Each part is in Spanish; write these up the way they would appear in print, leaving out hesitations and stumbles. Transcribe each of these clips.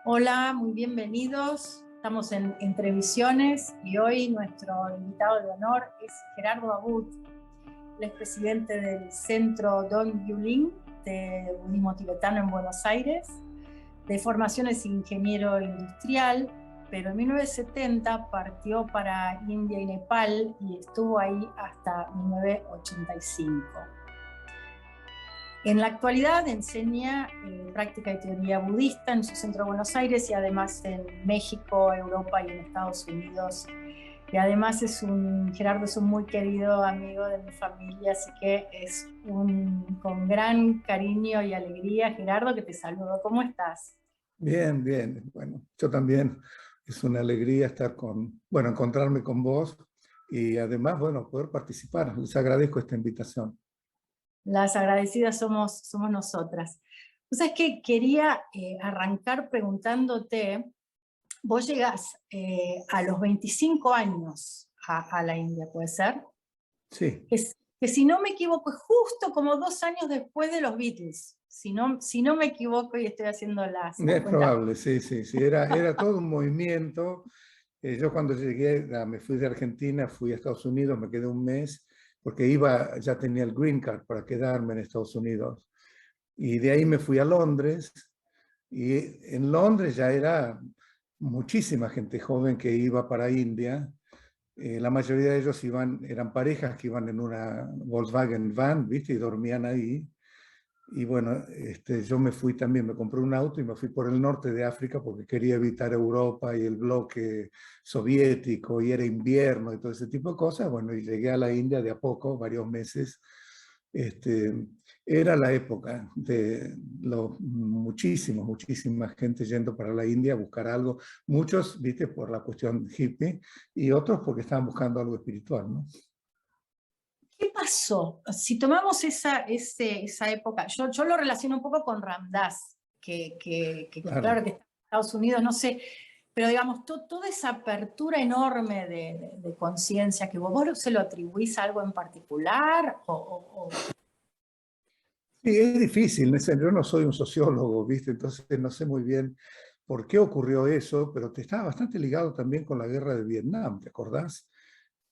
Hola, muy bienvenidos. Estamos en Entrevisiones y hoy nuestro invitado de honor es Gerardo Abud. Él es presidente del Centro Don Yulin de Budismo Tibetano en Buenos Aires. De formación es ingeniero industrial, pero en 1970 partió para India y Nepal y estuvo ahí hasta 1985. En la actualidad enseña práctica y teoría budista en su centro de Buenos Aires y además en México, Europa y en Estados Unidos. Y además Gerardo es un muy querido amigo de mi familia, así que es con gran cariño y alegría, Gerardo, que te saludo. ¿Cómo estás? Bien, bien. Bueno, yo también. Es una alegría encontrarme con vos y además, poder participar. Les agradezco esta invitación. Las agradecidas somos nosotras. O sea, es que quería arrancar preguntándote. Vos llegás a los 25 años a la India, ¿puede ser? Sí, Que si no me equivoco, es justo como 2 años después de los Beatles. Si no me equivoco y estoy haciendo las es cuentas. probable, sí, sí, sí. Era todo un movimiento. Yo cuando llegué, me fui de Argentina, fui a Estados Unidos, me quedé un mes, porque ya tenía el green card para quedarme en Estados Unidos. Y de ahí me fui a Londres, y en Londres ya era muchísima gente joven que iba para India. La mayoría de ellos eran parejas que iban en una Volkswagen van, ¿viste? Y dormían ahí. Y bueno, yo me fui también, me compré un auto y me fui por el norte de África porque quería evitar Europa y el bloque soviético y era invierno y todo ese tipo de cosas. Bueno, y llegué a la India de a poco, varios meses. Este, Era la época de muchísima gente yendo para la India a buscar algo. Muchos, viste, por la cuestión hippie y otros porque estaban buscando algo espiritual, ¿no? ¿Qué pasó? Si tomamos esa época, yo lo relaciono un poco con Ramdas, que claro Claro. que está en Estados Unidos, no sé, pero digamos, toda esa apertura enorme de conciencia que vos se lo atribuís a algo en particular Sí, es difícil, yo no soy un sociólogo, ¿viste? Entonces no sé muy bien por qué ocurrió eso, pero te estaba bastante ligado también con la guerra de Vietnam, ¿te acordás?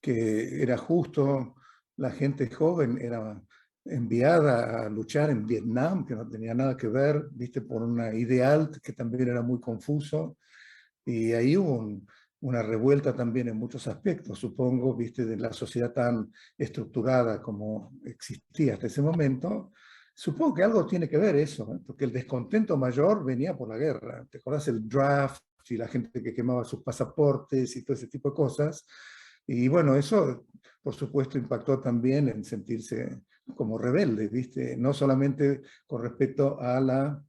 Que era justo, la gente joven era enviada a luchar en Vietnam, que no tenía nada que ver, ¿viste? Por un ideal que también era muy confuso, y ahí hubo una revuelta también en muchos aspectos, supongo, ¿viste? De la sociedad tan estructurada como existía hasta ese momento. Supongo que algo tiene que ver eso, ¿eh? Porque el descontento mayor venía por la guerra. ¿Te acordás el draft y la gente que quemaba sus pasaportes y todo ese tipo de cosas? Y bueno, eso por supuesto impactó también en sentirse como rebelde, ¿viste? No solamente con respecto a la,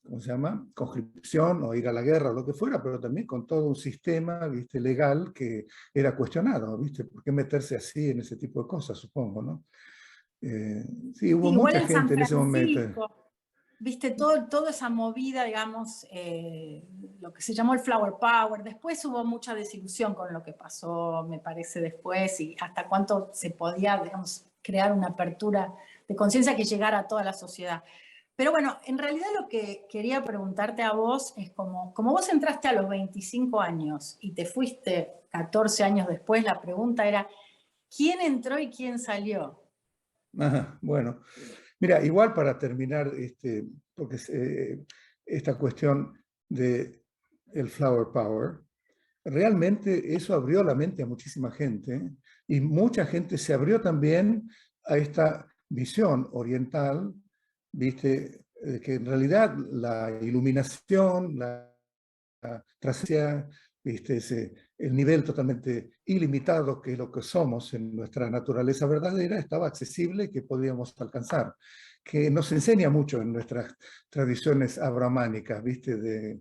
¿cómo se llama?, conscripción o ir a la guerra o lo que fuera, pero también con todo un sistema, ¿viste?, legal que era cuestionado, ¿viste? ¿Por qué meterse así en ese tipo de cosas, supongo, ¿no? Sí, hubo igual mucha en San gente en ese momento. Francisco, viste, toda esa movida, digamos, lo que se llamó el Flower Power. Después hubo mucha desilusión con lo que pasó, me parece, después, y hasta cuánto se podía, digamos, crear una apertura de conciencia que llegara a toda la sociedad. Pero bueno, en realidad lo que quería preguntarte a vos es como vos entraste a los 25 años y te fuiste 14 años después, la pregunta era, ¿quién entró y quién salió? Ajá, bueno, mira, igual para terminar, porque esta cuestión de el flower power, realmente eso abrió la mente a muchísima gente, ¿eh? Y mucha gente se abrió también a esta visión oriental, viste, que en realidad la iluminación, la trascendencia, viste, el nivel totalmente ilimitado que es lo que somos en nuestra naturaleza verdadera estaba accesible y que podíamos alcanzar, que nos enseña mucho en nuestras tradiciones abrahámicas, viste, de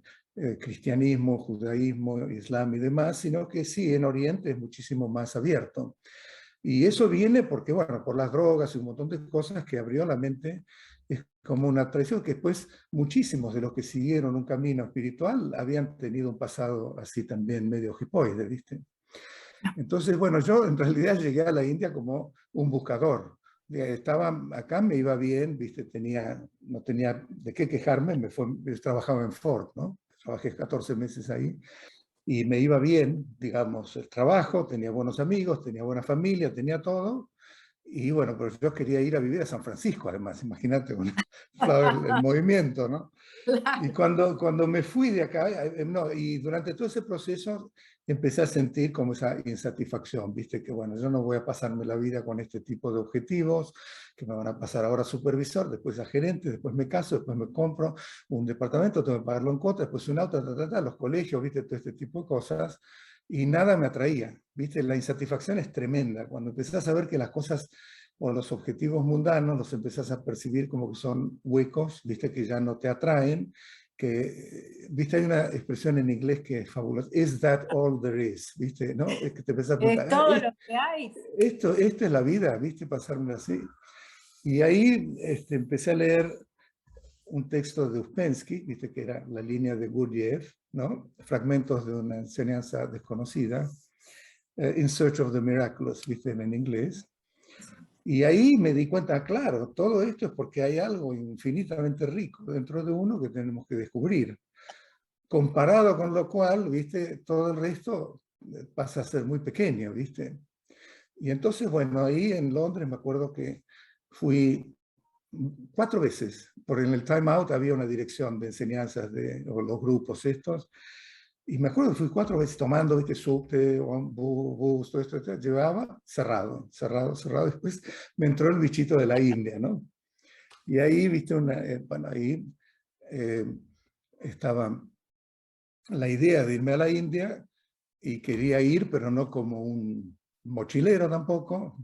cristianismo, judaísmo, islam y demás, sino que sí, en Oriente es muchísimo más abierto. Y eso viene porque, bueno, por las drogas y un montón de cosas que abrió la mente, es como una tradición que después muchísimos de los que siguieron un camino espiritual habían tenido un pasado así también medio hipoide, ¿viste? Entonces, bueno, yo en realidad llegué a la India como un buscador. Estaba acá, me iba bien, ¿viste? No tenía de qué quejarme, yo trabajaba en Ford, ¿no? trabajé 14 meses ahí, y me iba bien, digamos, el trabajo, tenía buenos amigos, tenía buena familia, tenía todo, y bueno, pero yo quería ir a vivir a San Francisco, además, imagínate, el movimiento, ¿no? Y Claro. cuando me fui de acá, no, y durante todo ese proceso empecé a sentir como esa insatisfacción, viste, que bueno, yo no voy a pasarme la vida con este tipo de objetivos, que me van a pasar ahora a supervisor, después a gerente, después me caso, después me compro un departamento, tengo que pagarlo en cuotas, después un auto, los colegios, viste, todo este tipo de cosas, y nada me atraía, viste, la insatisfacción es tremenda, cuando empezás a ver que las cosas o los objetivos mundanos los empezás a percibir como que son huecos, viste, que ya no te atraen, que, viste, hay una expresión en inglés que es fabulosa, is that all there is, viste, ¿no? Es que te empezás a Es preguntar, todo lo que hay. esto es la vida, viste, pasarme así. Y ahí empecé a leer un texto de Uspensky, viste, que era la línea de Gurdjieff, ¿no? Fragmentos de una enseñanza desconocida, In Search of the Miraculous, viste, en inglés. Y ahí me di cuenta, claro, todo esto es porque hay algo infinitamente rico dentro de uno que tenemos que descubrir. Comparado con lo cual, viste, todo el resto pasa a ser muy pequeño, viste. Y entonces, bueno, ahí en Londres me acuerdo que fui 4 veces, porque en el Time Out había una dirección de enseñanzas de o los grupos estos, y me acuerdo que fui 4 veces tomando, viste, subte, bus, todo esto, llevaba cerrado, cerrado, cerrado. Después me entró el bichito de la India, ¿no? Y ahí, viste, bueno, ahí eh, estaba la idea de irme a la India y quería ir, pero no como un mochilero tampoco,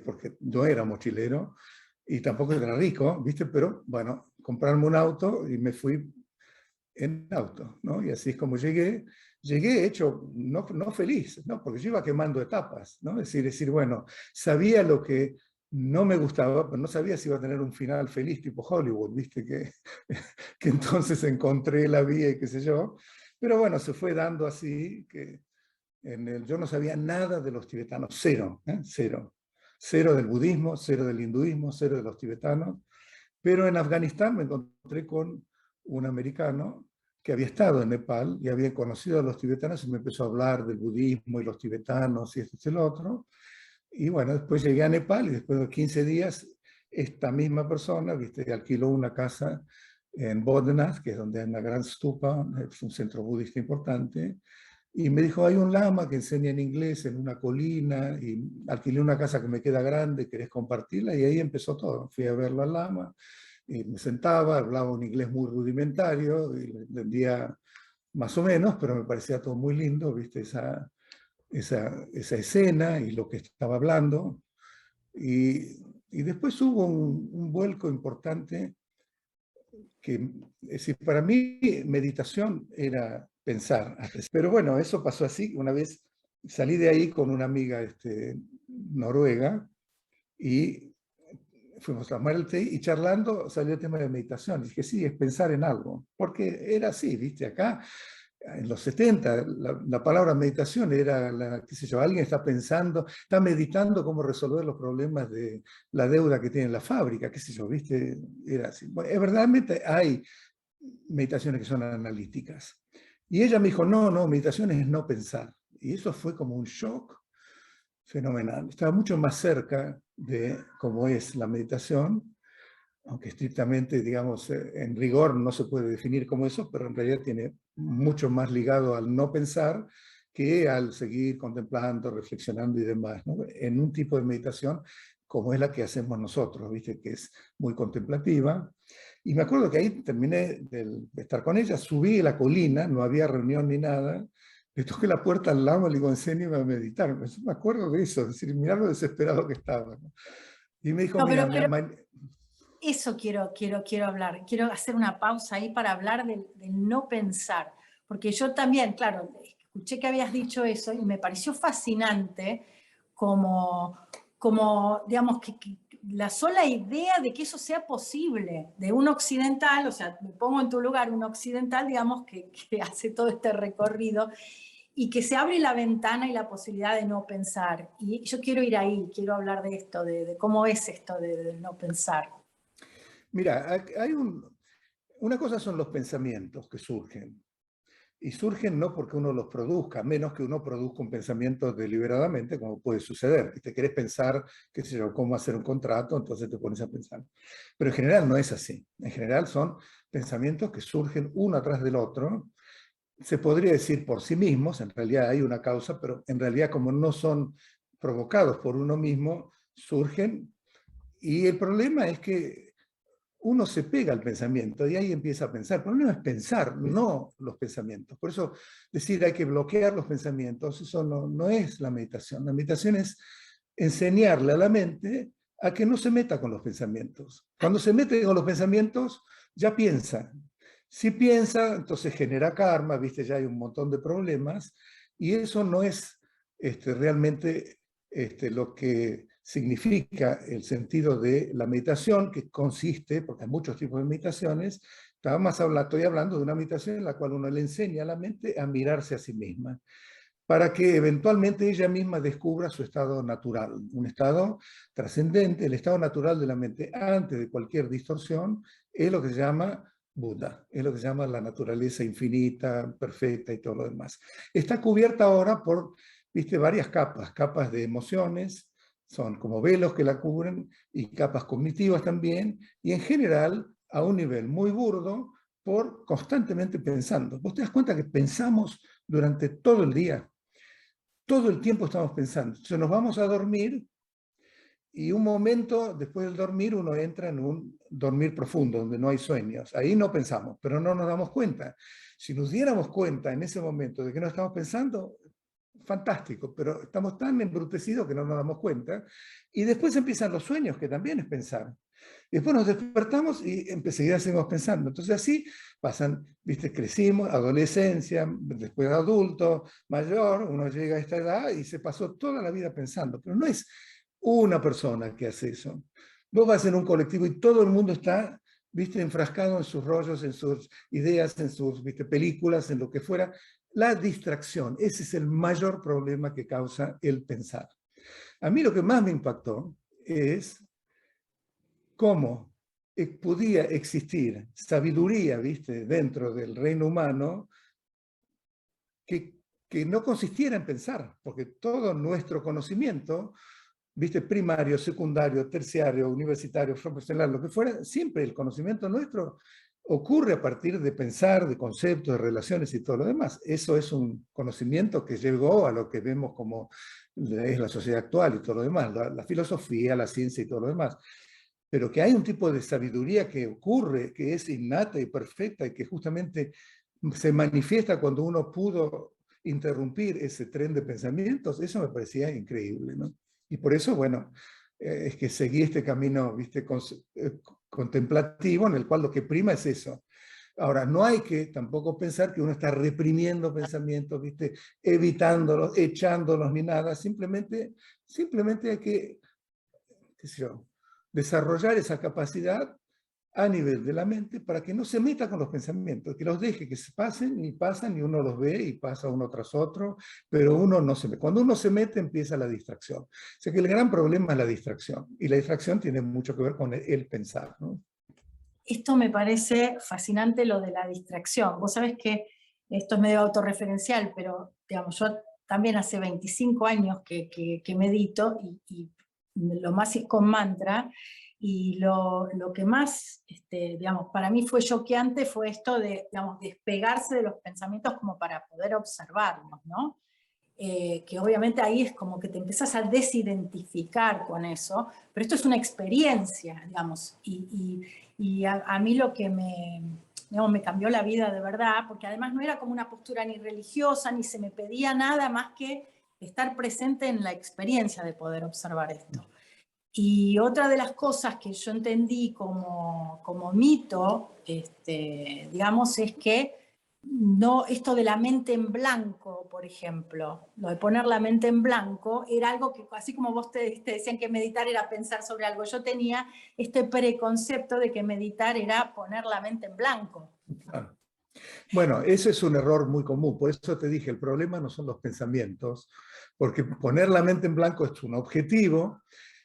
porque yo era mochilero y tampoco era rico, ¿viste? Pero bueno, comprarme un auto y me fui en auto, ¿no? Y así es como llegué. Llegué hecho, no feliz, ¿no? Porque yo iba quemando etapas, ¿no? Es decir, bueno, sabía lo que no me gustaba, pero no sabía si iba a tener un final feliz tipo Hollywood, ¿viste? Que entonces encontré la vía y qué sé yo. Pero bueno, se fue dando así, que yo no sabía nada de los tibetanos, cero, ¿eh? Cero. Cero del budismo, cero del hinduismo, cero de los tibetanos. Pero en Afganistán me encontré con un americano que había estado en Nepal y había conocido a los tibetanos y me empezó a hablar del budismo y los tibetanos y esto y lo otro. Y bueno, después llegué a Nepal y después de 15 días, esta misma persona, viste, alquiló una casa en Bodhnath, que es donde hay una gran stupa, es un centro budista importante, y me dijo, hay un lama que enseña en inglés en una colina, y alquilé una casa que me queda grande, ¿querés compartirla? Y ahí empezó todo. Fui a verlo al lama, y me sentaba, hablaba un inglés muy rudimentario, y le entendía más o menos, pero me parecía todo muy lindo, ¿viste? Esa escena y lo que estaba hablando. Y después hubo un vuelco importante que, es decir, para mí meditación era pensar. Pero bueno, eso pasó así. Una vez salí de ahí con una amiga noruega y fuimos a tomar el té y charlando salió el tema de meditación. Y dije, sí, es pensar en algo. Porque era así, ¿viste? Acá en los 70, la palabra meditación era, qué sé yo, alguien está pensando, está meditando cómo resolver los problemas de la deuda que tiene la fábrica, qué sé yo, ¿viste? Era así. Bueno, verdaderamente hay meditaciones que son analíticas. Y ella me dijo, no, meditación es no pensar. Y eso fue como un shock fenomenal. Estaba mucho más cerca de cómo es la meditación, aunque estrictamente, digamos, en rigor no se puede definir como eso, pero en realidad tiene mucho más ligado al no pensar que al seguir contemplando, reflexionando y demás, ¿no? En un tipo de meditación como es la que hacemos nosotros, ¿viste? Que es muy contemplativa. Y me acuerdo que ahí terminé de estar con ella, subí a la colina, no había reunión ni nada, le toqué la puerta al lama, le digo, enséñame a meditar. Me acuerdo de eso, es decir, mirá lo desesperado que estaba, ¿no? Y me dijo, No, mira, eso quiero hablar. Quiero hacer una pausa ahí para hablar del no pensar. Porque yo también, claro, escuché que habías dicho eso y me pareció fascinante como digamos, que la sola idea de que eso sea posible, de un occidental, o sea, me pongo en tu lugar, un occidental, digamos, que hace todo este recorrido y que se abre la ventana y la posibilidad de no pensar. Y yo quiero ir ahí, quiero hablar de esto, de cómo es esto de no pensar. mira, una cosa son los pensamientos que surgen. Y surgen no porque uno los produzca, a menos que uno produzca un pensamiento deliberadamente, como puede suceder. Te querés pensar, qué sé yo, cómo hacer un contrato, entonces te pones a pensar. Pero en general no es así. En general son pensamientos que surgen uno atrás del otro. Se podría decir por sí mismos, en realidad hay una causa, pero en realidad como no son provocados por uno mismo, surgen. Y el problema es que uno se pega al pensamiento y ahí empieza a pensar. El problema es pensar, no los pensamientos. Por eso decir hay que bloquear los pensamientos, eso no es la meditación. La meditación es enseñarle a la mente a que no se meta con los pensamientos. Cuando se mete con los pensamientos, ya piensa. Si piensa, entonces genera karma, viste, ya hay un montón de problemas, y eso no es realmente lo que significa el sentido de la meditación, que consiste, porque hay muchos tipos de meditaciones, estoy hablando de una meditación en la cual uno le enseña a la mente a mirarse a sí misma, para que eventualmente ella misma descubra su estado natural, un estado trascendente. El estado natural de la mente antes de cualquier distorsión es lo que se llama Buda, es lo que se llama la naturaleza infinita, perfecta y todo lo demás. Está cubierta ahora por, viste, varias capas de emociones, son como velos que la cubren, y capas cognitivas también, y en general, a un nivel muy burdo, por constantemente pensando. Vos te das cuenta que pensamos durante todo el día. Todo el tiempo estamos pensando. Entonces nos vamos a dormir y un momento después del dormir uno entra en un dormir profundo, donde no hay sueños. Ahí no pensamos, pero no nos damos cuenta. Si nos diéramos cuenta en ese momento de que no estamos pensando, fantástico, pero estamos tan embrutecidos que no nos damos cuenta. Y después empiezan los sueños, que también es pensar. Y después nos despertamos y enseguida seguimos pensando. Entonces así pasan, viste, crecimos, adolescencia, después adulto, mayor, uno llega a esta edad y se pasó toda la vida pensando. Pero no es una persona que hace eso. Vos vas en un colectivo y todo el mundo está, viste, enfrascado en sus rollos, en sus ideas, en sus, viste, películas, en lo que fuera. La distracción, ese es el mayor problema que causa el pensar. A mí lo que más me impactó es cómo podía existir sabiduría, ¿viste?, dentro del reino humano que no consistiera en pensar, porque todo nuestro conocimiento, ¿viste?, primario, secundario, terciario, universitario, profesional, lo que fuera, siempre el conocimiento nuestro ocurre a partir de pensar, de conceptos, de relaciones y todo lo demás. Eso es un conocimiento que llegó a lo que vemos como es la sociedad actual y todo lo demás, la filosofía, la ciencia y todo lo demás. Pero que hay un tipo de sabiduría que ocurre, que es innata y perfecta y que justamente se manifiesta cuando uno pudo interrumpir ese tren de pensamientos, eso me parecía increíble, ¿no? Y por eso, bueno, es que seguí este camino, viste, contemplativo, en el cual lo que prima es eso. Ahora, no hay que tampoco pensar que uno está reprimiendo pensamientos, viste, evitándolos, echándolos ni nada, simplemente hay que, qué sé yo, desarrollar esa capacidad a nivel de la mente para que no se meta con los pensamientos, que los deje que se pasen y pasan y uno los ve y pasa uno tras otro, pero uno no se mete. Cuando uno se mete empieza la distracción. O sea que el gran problema es la distracción y la distracción tiene mucho que ver con el pensar, ¿no? Esto me parece fascinante, lo de la distracción. Vos sabés que esto es medio autorreferencial, pero digamos, yo también hace 25 años que medito y lo más es con mantra, y lo que más, digamos, para mí fue choqueante fue esto de, digamos, despegarse de los pensamientos como para poder observarlos, ¿no? Que obviamente ahí es como que te empezás a desidentificar con eso, pero esto es una experiencia, digamos, y a mí lo que digamos, me cambió la vida de verdad, porque además no era como una postura ni religiosa, ni se me pedía nada más que estar presente en la experiencia de poder observar esto. Y otra de las cosas que yo entendí como mito, digamos, es que no, esto de la mente en blanco, por ejemplo, lo de poner la mente en blanco, era algo que, así como vos te decían que meditar era pensar sobre algo, yo tenía este preconcepto de que meditar era poner la mente en blanco. Claro. Bueno, ese es un error muy común, por eso te dije, el problema no son los pensamientos, porque poner la mente en blanco es un objetivo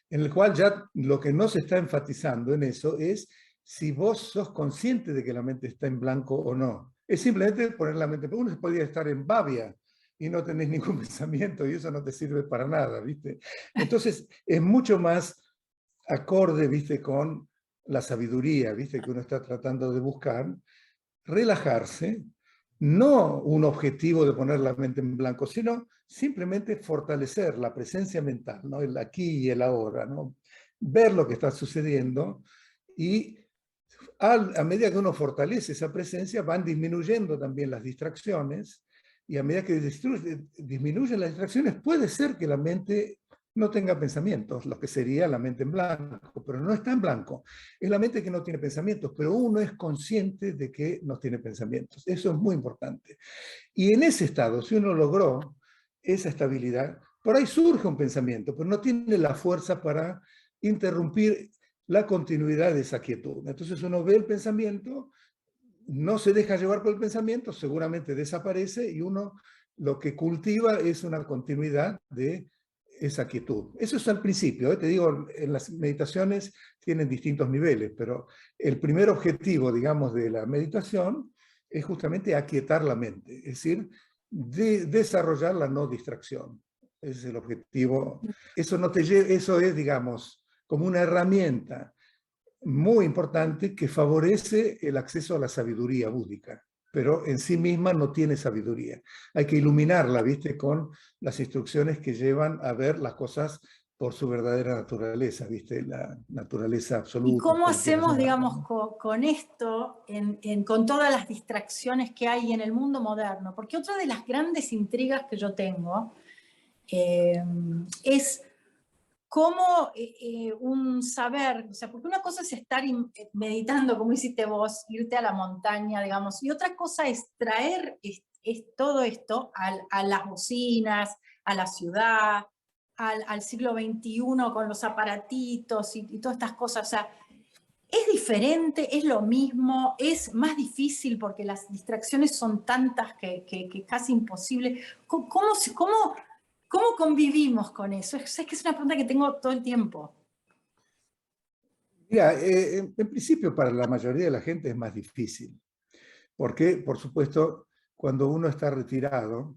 en el cual ya lo que no se está enfatizando en eso es si vos sos consciente de que la mente está en blanco o no. Es simplemente poner la mente. Uno podría estar en Babia y no tenés ningún pensamiento y eso no te sirve para nada, ¿viste? Entonces es mucho más acorde, ¿viste? Con la sabiduría, ¿viste? Que uno está tratando de buscar, relajarse, no un objetivo de poner la mente en blanco, sino simplemente fortalecer la presencia mental, ¿no? El aquí y el ahora, ¿no? Ver lo que está sucediendo y a medida que uno fortalece esa presencia, van disminuyendo también las distracciones, y a medida que disminuyen las distracciones, puede ser que la mente no tenga pensamientos, lo que sería la mente en blanco, pero no está en blanco. Es la mente que no tiene pensamientos, pero uno es consciente de que no tiene pensamientos. Eso es muy importante. Y en ese estado, si uno logró esa estabilidad, por ahí surge un pensamiento, pero no tiene la fuerza para interrumpir la continuidad de esa quietud. Entonces uno ve el pensamiento, no se deja llevar por el pensamiento, seguramente desaparece y uno lo que cultiva es una continuidad de esa quietud. Eso es al principio, te digo, en las meditaciones tienen distintos niveles, pero el primer objetivo, digamos, de la meditación es justamente aquietar la mente, es decir, desarrollar la no distracción. Ese es el objetivo. Eso, no te eso es, digamos, como una herramienta muy importante que favorece el acceso a la sabiduría búdica, pero en sí misma no tiene sabiduría. Hay que iluminarla, ¿viste? Con las instrucciones que llevan a ver las cosas por su verdadera naturaleza, ¿viste? La naturaleza absoluta. ¿Y cómo como quieras hacemos, llamarla, digamos, ¿no? con esto, con todas las distracciones que hay en el mundo moderno? Porque otra de las grandes intrigas que yo tengo es cómo un saber, o sea, porque una cosa es estar meditando, como hiciste vos, irte a la montaña, digamos, y otra cosa es traer todo esto a las bocinas, a la ciudad, al siglo XXI con los aparatitos y todas estas cosas. O sea, ¿es diferente? ¿Es lo mismo? ¿Es más difícil porque las distracciones son tantas que es casi imposible? ¿Cómo convivimos con eso? Es que es una pregunta que tengo todo el tiempo. Mira, en principio para la mayoría de la gente es más difícil, porque, por supuesto, cuando uno está retirado,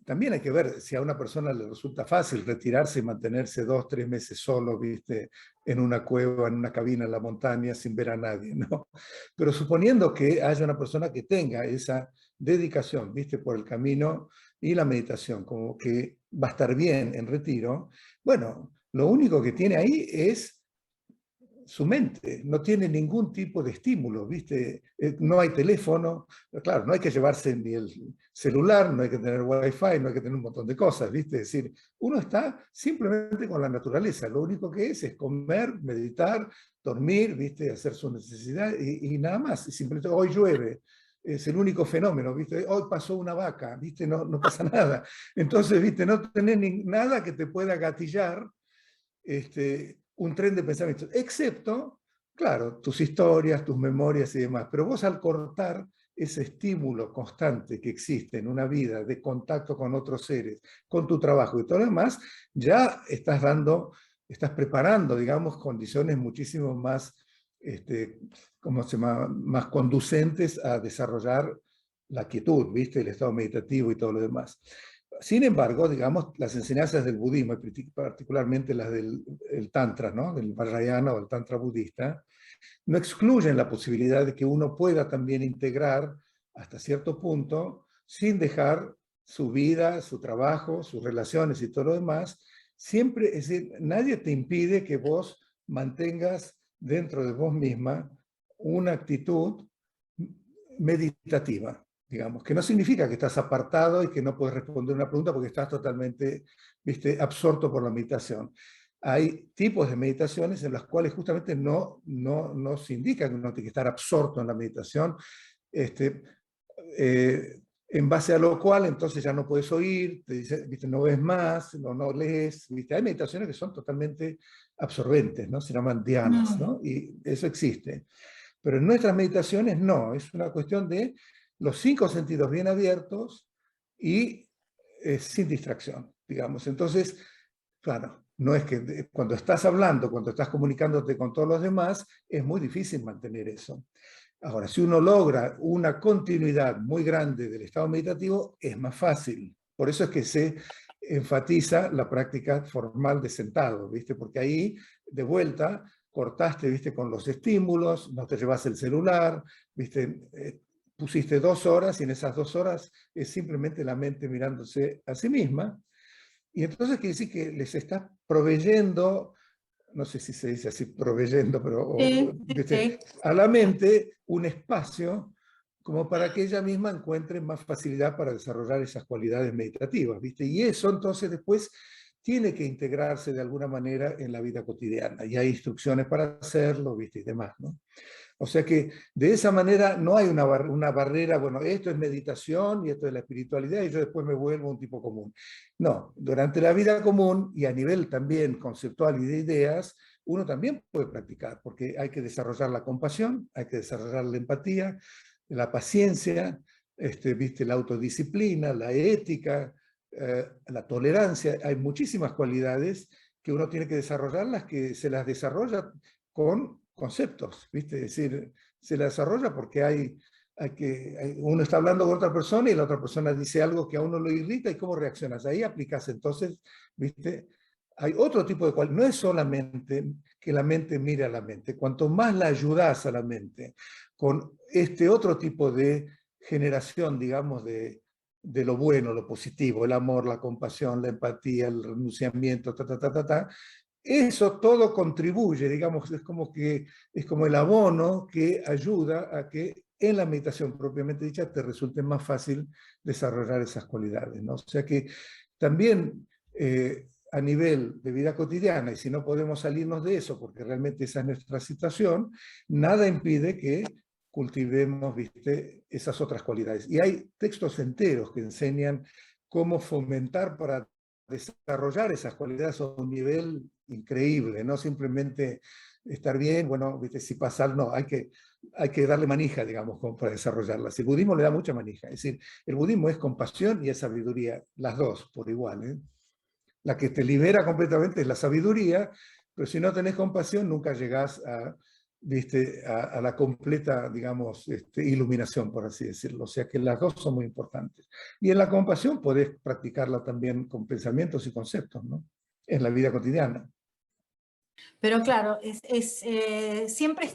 también hay que ver si a una persona le resulta fácil retirarse y mantenerse 2, 3 meses solo, ¿viste? En una cueva, en una cabina en la montaña, sin ver a nadie, ¿no? Pero suponiendo que haya una persona que tenga esa dedicación, ¿viste? Por el camino y la meditación, como que va a estar bien en retiro, bueno, lo único que tiene ahí es su mente, no tiene ningún tipo de estímulo, ¿viste? No hay teléfono, claro, no hay que llevarse ni el celular, no hay que tener wifi, no hay que tener un montón de cosas, ¿viste? Es decir, uno está simplemente con la naturaleza, lo único que es comer, meditar, dormir, ¿viste? Hacer su necesidad y nada más, y simplemente hoy llueve. Es el único fenómeno, ¿viste? Hoy pasó una vaca, ¿viste? No, no pasa nada. Entonces, ¿viste? No tenés nada que te pueda gatillar un tren de pensamientos, excepto, claro, tus historias, tus memorias y demás. Pero vos al cortar ese estímulo constante que existe en una vida de contacto con otros seres, con tu trabajo y todo lo demás, ya estás preparando, digamos, condiciones muchísimo más, ¿cómo se llama?, más conducentes a desarrollar la quietud, ¿viste? El estado meditativo y todo lo demás. Sin embargo, digamos, las enseñanzas del budismo, particularmente las del Tantra, ¿no? Del Vajrayana o el Tantra budista, no excluyen la posibilidad de que uno pueda también integrar hasta cierto punto, sin dejar su vida, su trabajo, sus relaciones y todo lo demás. Siempre, es decir, nadie te impide que vos mantengas dentro de vos misma una actitud meditativa, digamos, que no significa que estás apartado y que no puedes responder una pregunta porque estás totalmente, ¿viste?, absorto por la meditación. Hay tipos de meditaciones en las cuales justamente no se indica que uno tiene que estar absorto en la meditación, en base a lo cual entonces ya no puedes oír, te dice, ¿viste?, no ves más, no lees, ¿viste? Hay meditaciones que son totalmente absorbentes, ¿no? Se llaman dhyanas, ¿no? Y eso existe. Pero en nuestras meditaciones no, es una cuestión de los 5 sentidos bien abiertos y sin distracción, digamos. Entonces, claro, no es que cuando estás hablando, cuando estás comunicándote con todos los demás, es muy difícil mantener eso. Ahora, si uno logra una continuidad muy grande del estado meditativo, es más fácil. Por eso es que se enfatiza la práctica formal de sentado, ¿viste? Porque ahí, de vuelta, cortaste, ¿viste? Con los estímulos, no te llevas el celular, ¿viste? Pusiste 2 horas y en esas 2 horas es simplemente la mente mirándose a sí misma. Y entonces quiere decir que les estás proveyendo, no sé si se dice así, proveyendo, pero Sí. a la mente un espacio como para que ella misma encuentre más facilidad para desarrollar esas cualidades meditativas, ¿viste? Y eso entonces después tiene que integrarse de alguna manera en la vida cotidiana, y hay instrucciones para hacerlo, ¿viste? Y demás, ¿no? O sea que de esa manera no hay una barrera, bueno, esto es meditación y esto es la espiritualidad y yo después me vuelvo un tipo común. No, durante la vida común y a nivel también conceptual y de ideas, uno también puede practicar, porque hay que desarrollar la compasión, hay que desarrollar la empatía, la paciencia, ¿viste? La autodisciplina, la ética, la tolerancia. Hay muchísimas cualidades que uno tiene que desarrollarlas, que se las desarrolla con conceptos, ¿viste? Es decir, se la desarrolla porque uno está hablando con otra persona y la otra persona dice algo que a uno lo irrita y cómo reaccionas. Ahí aplicas entonces, ¿viste? Hay otro tipo de cual, no es solamente que la mente mire a la mente, cuanto más la ayudas a la mente con este otro tipo de generación, digamos, de lo bueno, lo positivo, el amor, la compasión, la empatía, el renunciamiento, eso todo contribuye, digamos, es como el abono que ayuda a que en la meditación propiamente dicha te resulte más fácil desarrollar esas cualidades, ¿no? O sea que también a nivel de vida cotidiana, y si no podemos salirnos de eso, porque realmente esa es nuestra situación, nada impide que cultivemos, ¿viste? Esas otras cualidades. Y hay textos enteros que enseñan cómo fomentar para desarrollar esas cualidades a un nivel increíble, no simplemente estar bien, bueno, ¿viste? Si pasa algo, no, hay que darle manija, digamos, para desarrollarlas. El budismo le da mucha manija, es decir, el budismo es compasión y es sabiduría, las dos por igual, ¿eh? La que te libera completamente es la sabiduría, pero si no tenés compasión nunca llegás a, ¿viste? A la completa, digamos, iluminación, por así decirlo. O sea que las dos son muy importantes. Y en la compasión podés practicarla también con pensamientos y conceptos, ¿no? En la vida cotidiana. Pero claro, siempre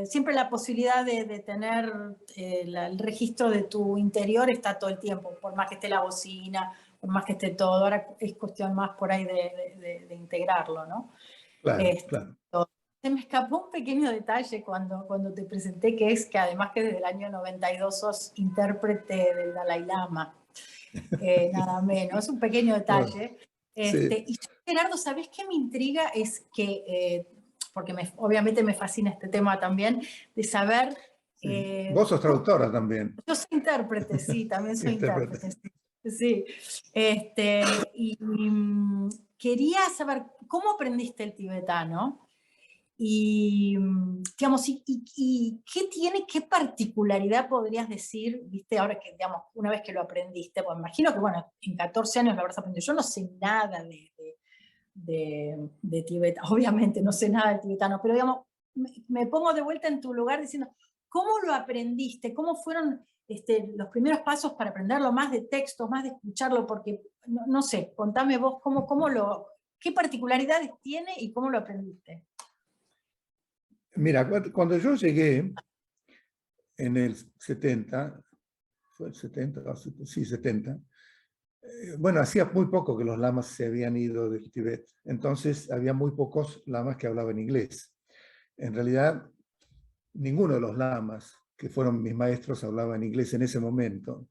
siempre la posibilidad de tener el registro de tu interior está todo el tiempo, por más que esté la bocina, por más que esté todo. Ahora es cuestión más por ahí de integrarlo, ¿no? Claro, claro. Se me escapó un pequeño detalle cuando te presenté, que es que además que desde el año 92 sos intérprete del Dalai Lama, nada menos, es un pequeño detalle. Sí. Y yo, Gerardo, ¿sabés qué me intriga? Es que, porque obviamente me fascina este tema también, de saber... Sí. Vos sos traductora también. Yo soy intérprete, sí, también soy intérprete. Sí. Y quería saber, ¿cómo aprendiste el tibetano? Y, digamos, qué particularidad podrías decir, viste, ahora que, digamos, una vez que lo aprendiste, pues imagino que, bueno, en 14 años lo habrás aprendido. Yo no sé nada de tibetano, obviamente no sé nada de tibetano, pero, digamos, me pongo de vuelta en tu lugar diciendo, ¿cómo lo aprendiste? ¿Cómo fueron los primeros pasos para aprenderlo? Más de textos, más de escucharlo, porque, no sé, contame vos qué particularidades tiene y cómo lo aprendiste. Mira, cuando yo llegué en el 70, fue el 70, sí, 70, bueno, hacía muy poco que los lamas se habían ido del Tíbet, entonces había muy pocos lamas que hablaban inglés. En realidad, ninguno de los lamas que fueron mis maestros hablaba en inglés en ese momento.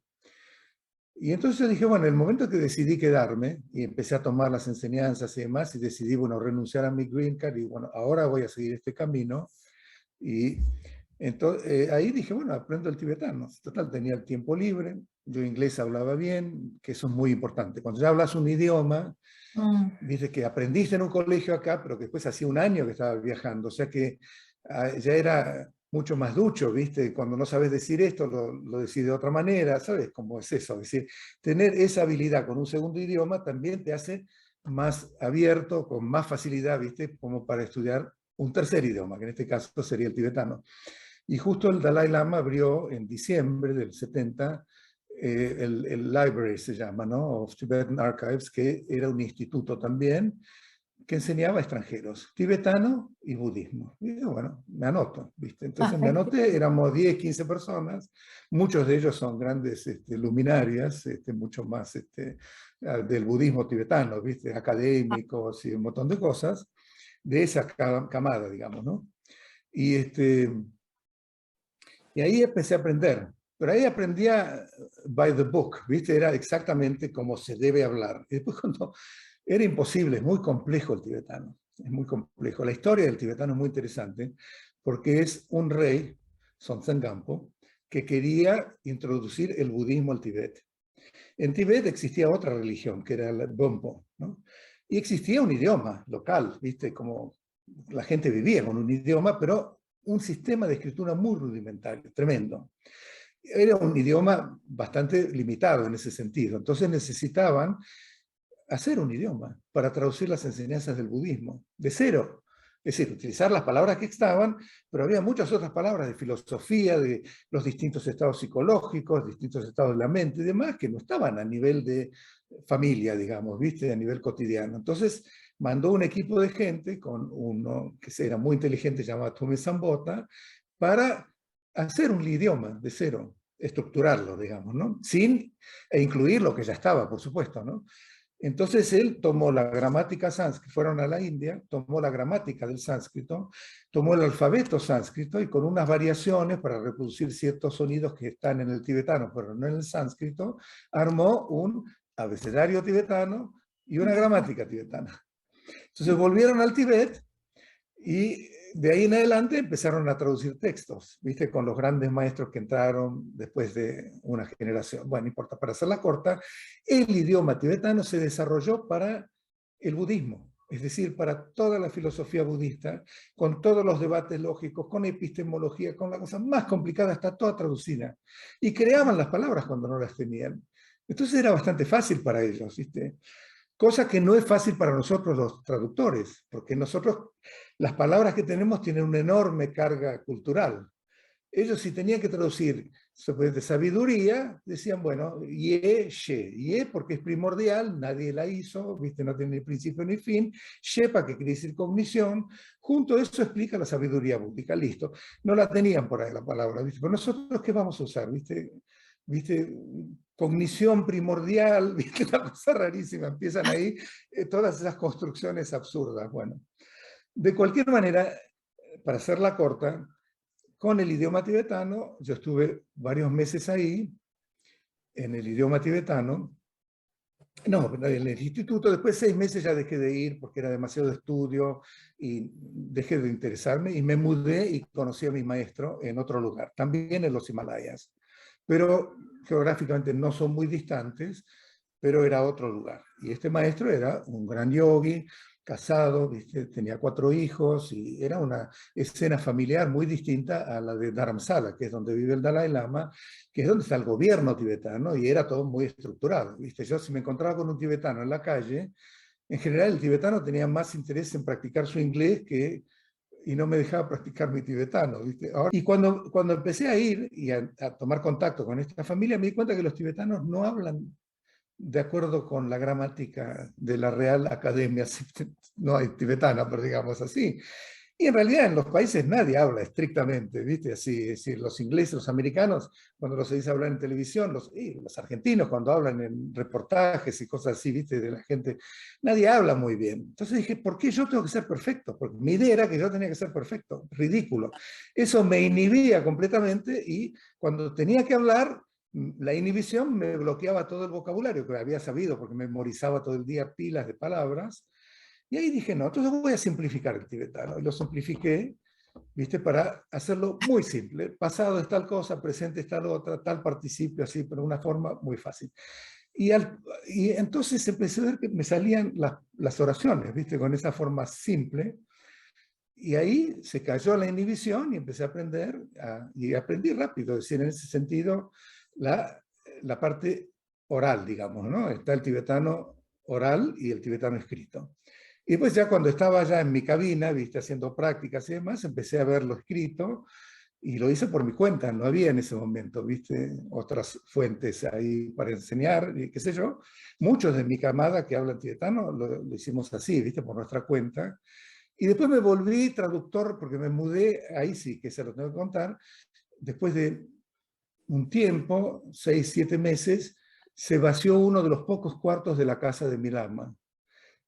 Y entonces yo dije, bueno, el momento que decidí quedarme y empecé a tomar las enseñanzas y demás, y decidí, bueno, renunciar a mi green card y bueno, ahora voy a seguir este camino. Y entonces ahí dije, bueno, aprendo el tibetano. Total, tenía el tiempo libre, yo inglés hablaba bien, que eso es muy importante. Cuando ya hablas un idioma, dice que aprendiste en un colegio acá, pero que después hacía un año que estaba viajando, o sea que ya era mucho más ducho, ¿viste? Cuando no sabes decir esto, lo decís de otra manera, ¿sabes cómo es eso? Es decir, tener esa habilidad con un segundo idioma también te hace más abierto, con más facilidad, ¿viste? Como para estudiar un tercer idioma, que en este caso sería el tibetano. Y justo el Dalai Lama abrió en diciembre del 70 el library, se llama, ¿no? Of Tibetan Archives, que era un instituto también, que enseñaba a extranjeros, tibetano y budismo. Y yo, bueno, me anoto, ¿viste? Entonces me anoté, éramos 10, 15 personas, muchos de ellos son grandes luminarias, mucho más del budismo tibetano, ¿viste? Académicos y un montón de cosas, de esa camada, digamos, ¿no? Y, y ahí empecé a aprender, pero ahí aprendía by the book, ¿viste? Era exactamente como se debe hablar. Y después cuando era imposible, es muy complejo el tibetano, es muy complejo. La historia del tibetano es muy interesante porque es un rey, Sonten Gampo, que quería introducir el budismo al Tíbet. En Tíbet existía otra religión, que era el Bonpo, ¿no? Y existía un idioma local, ¿viste? Como la gente vivía con un idioma, pero un sistema de escritura muy rudimentario, tremendo. Era un idioma bastante limitado en ese sentido. Entonces necesitaban hacer un idioma para traducir las enseñanzas del budismo, de cero. Es decir, utilizar las palabras que estaban, pero había muchas otras palabras de filosofía, de los distintos estados psicológicos, distintos estados de la mente y demás, que no estaban a nivel de familia, digamos, ¿viste? A nivel cotidiano. Entonces, mandó un equipo de gente con uno que era muy inteligente, llamado Tome Sambota, para hacer un idioma de cero, estructurarlo, digamos, ¿no? Sin incluir lo que ya estaba, por supuesto, ¿no? Entonces él tomó la gramática sánscrita, fueron a la India, tomó la gramática del sánscrito, tomó el alfabeto sánscrito y con unas variaciones para reproducir ciertos sonidos que están en el tibetano, pero no en el sánscrito, armó un abecedario tibetano y una gramática tibetana. Entonces volvieron al Tíbet y de ahí en adelante empezaron a traducir textos, ¿viste? Con los grandes maestros que entraron después de una generación. Bueno, no importa, para hacerla corta, el idioma tibetano se desarrolló para el budismo, es decir, para toda la filosofía budista, con todos los debates lógicos, con epistemología, con la cosa más complicada, está toda traducida. Y creaban las palabras cuando no las tenían. Entonces era bastante fácil para ellos, ¿viste? Cosa que no es fácil para nosotros los traductores, porque nosotros, las palabras que tenemos tienen una enorme carga cultural. Ellos si tenían que traducir de sabiduría, decían, bueno, ye, she. Ye porque es primordial, nadie la hizo, ¿viste? No tiene ni principio ni fin. She para que quiere decir cognición. Junto a eso explica la sabiduría búdica, listo. No la tenían por ahí la palabra, ¿viste? Pero nosotros, ¿qué vamos a usar? ¿Viste? Cognición primordial, ¿viste? Una cosa rarísima, empiezan ahí todas esas construcciones absurdas. Bueno, de cualquier manera, para hacerla corta, con el idioma tibetano, yo estuve varios meses ahí, en el idioma tibetano, no, en el instituto, después 6 meses ya dejé de ir porque era demasiado estudio y dejé de interesarme y me mudé y conocí a mi maestro en otro lugar, también en los Himalayas. Pero geográficamente no son muy distantes, pero era otro lugar. Y este maestro era un gran yogi, casado, ¿viste? Tenía 4 hijos y era una escena familiar muy distinta a la de Dharamsala, que es donde vive el Dalai Lama, que es donde está el gobierno tibetano, y era todo muy estructurado, ¿viste? Yo si me encontraba con un tibetano en la calle, en general el tibetano tenía más interés en practicar su inglés y no me dejaba practicar mi tibetano, ¿viste? Y cuando empecé a ir y a tomar contacto con esta familia, me di cuenta que los tibetanos no hablan de acuerdo con la gramática de la Real Academia, no hay tibetana, pero digamos así. Y en realidad en los países nadie habla estrictamente, ¿viste? Así, es decir, los ingleses, los americanos, cuando los oís hablar en televisión, los argentinos cuando hablan en reportajes y cosas así, ¿viste? De la gente, nadie habla muy bien. Entonces dije, ¿por qué yo tengo que ser perfecto? Porque mi idea era que yo tenía que ser perfecto, ridículo. Eso me inhibía completamente y cuando tenía que hablar, la inhibición me bloqueaba todo el vocabulario que había sabido porque memorizaba todo el día pilas de palabras. Y ahí dije, no, entonces voy a simplificar el tibetano. Y lo simplifiqué, ¿viste? Para hacerlo muy simple. Pasado es tal cosa, presente es tal otra, tal participio, así, pero de una forma muy fácil. Y entonces empecé a ver que me salían las oraciones, ¿viste? Con esa forma simple. Y ahí se cayó la inhibición y empecé a aprender, y aprendí rápido, es decir, en ese sentido, la parte oral, digamos, ¿no? Está el tibetano oral y el tibetano escrito. Y después ya cuando estaba ya en mi cabina, viste, haciendo prácticas y demás, empecé a ver lo escrito Y lo hice por mi cuenta, no había en ese momento, ¿viste? Otras fuentes ahí para enseñar, y qué sé yo. Muchos de mi camada que hablan tibetano lo hicimos así, ¿viste? Por nuestra cuenta. Y después me volví traductor porque me mudé, ahí sí que se lo tengo que contar, después de un tiempo, 6, 7 meses, se vació uno de los pocos cuartos de la casa de mi lama.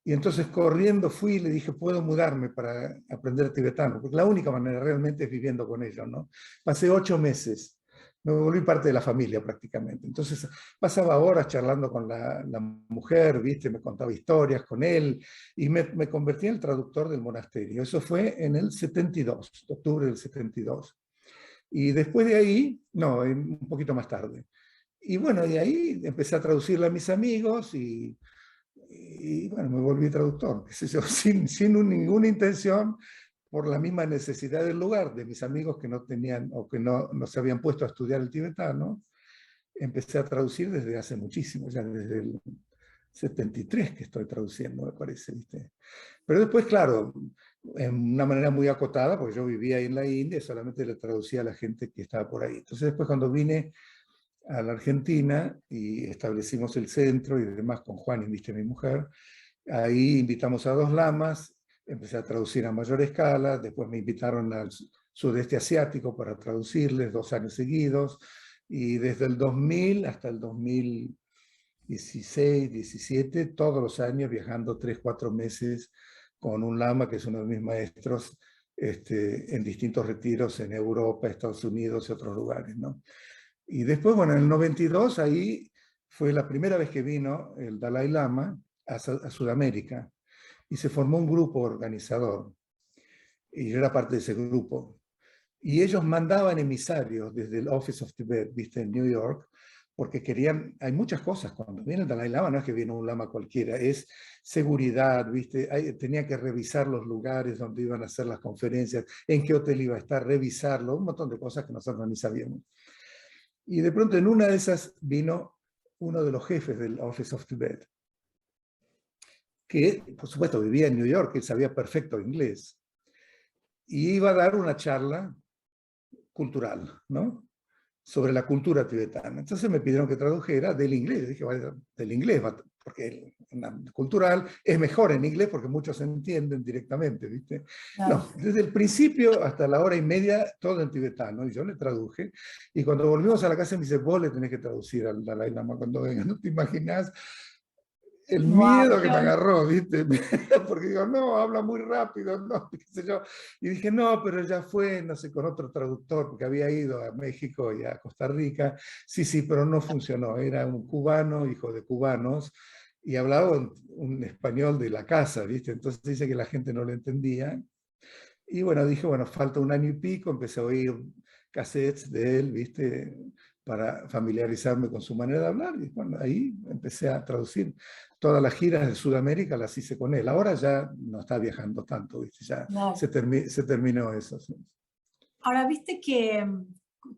Y entonces corriendo fui y le dije, puedo mudarme para aprender tibetano, porque la única manera realmente es viviendo con ellos, ¿no? Pasé 8 meses, me volví parte de la familia prácticamente. Entonces pasaba horas charlando con la mujer, ¿viste? Me contaba historias con él y me convertí en el traductor del monasterio. Eso fue en el 72, octubre del 72. Y después de ahí, no, un poquito más tarde. Y bueno, de ahí empecé a traducirle a mis amigos y bueno, me volví traductor, qué sé yo, sin ninguna intención, por la misma necesidad del lugar, de mis amigos que no tenían o que no se habían puesto a estudiar el tibetano. Empecé a traducir desde hace muchísimo, ya desde el 73 que estoy traduciendo, me parece, ¿viste? Pero después, claro, en una manera muy acotada, porque yo vivía ahí en la India y solamente le traducía a la gente que estaba por ahí. Entonces después cuando vine a la Argentina y establecimos el centro y demás con Juan, y viste mi mujer, ahí invitamos a 2 lamas, empecé a traducir a mayor escala, después me invitaron al sudeste asiático para traducirles 2 años seguidos, y desde el 2000 hasta el 2016, 17, todos los años viajando 3, 4 meses con un lama que es uno de mis maestros, en distintos retiros en Europa, Estados Unidos y otros lugares, ¿no? Y después, bueno, en el 92, ahí fue la primera vez que vino el Dalai Lama a Sudamérica y se formó un grupo organizador. Y yo era parte de ese grupo. Y ellos mandaban emisarios desde el Office of Tibet, viste, en New York, porque querían, hay muchas cosas, cuando viene el Dalai Lama no es que viene un lama cualquiera, es seguridad, viste, tenía que revisar los lugares donde iban a hacer las conferencias, en qué hotel iba a estar, revisarlo, un montón de cosas que nosotros ni sabíamos. Y de pronto en una de esas vino uno de los jefes del Office of Tibet, que por supuesto vivía en New York, él sabía perfecto inglés, y iba a dar una charla cultural, ¿no? Sobre la cultura tibetana. Entonces me pidieron que tradujera del inglés. Yo dije, vale, del inglés, porque cultural es mejor en inglés porque muchos entienden directamente, ¿viste? Claro. No, desde el principio hasta la hora y media, todo en tibetano, y yo le traduje. Y cuando volvimos a la casa me dice, vos le tenés que traducir al Dalai Lama cuando venga, no te imaginás el Wow, miedo que me agarró, ¿viste? Porque digo, no, habla muy rápido, no, qué sé yo. Y dije, no, pero ya fue, no sé, con otro traductor, porque había ido a México y a Costa Rica. Sí, sí, pero no funcionó. Era un cubano, hijo de cubanos, y hablaba un español de la casa, ¿viste? Entonces dice que la gente no le entendía. Y bueno, dije, bueno, falta un año y pico, empecé a oír cassettes de él, ¿viste? Para familiarizarme con su manera de hablar. Y bueno, ahí empecé a traducir. Todas las giras de Sudamérica las hice con él. Ahora ya no está viajando tanto, ¿viste? Ya wow. se terminó eso. ¿Sí? Ahora, viste que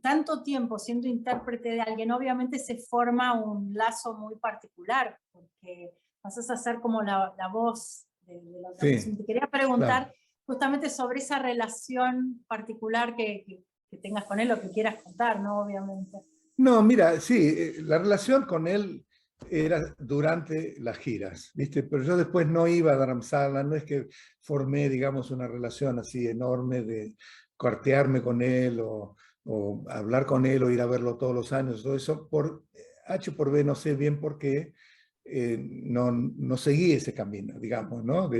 tanto tiempo siendo intérprete de alguien, obviamente se forma un lazo muy particular, porque pasas a ser como la voz de la otra persona. Sí, Te quería claro. preguntar justamente sobre esa relación particular que tengas con él, o que quieras contar, ¿no? Obviamente. No, mira, sí, la relación con él era durante las giras, ¿viste? Pero yo después no iba a Dharamsala, no es que formé, digamos, una relación así enorme de cortearme con él o hablar con él o ir a verlo todos los años, todo eso, por H por B, no sé bien por qué, no seguí ese camino, digamos, ¿no?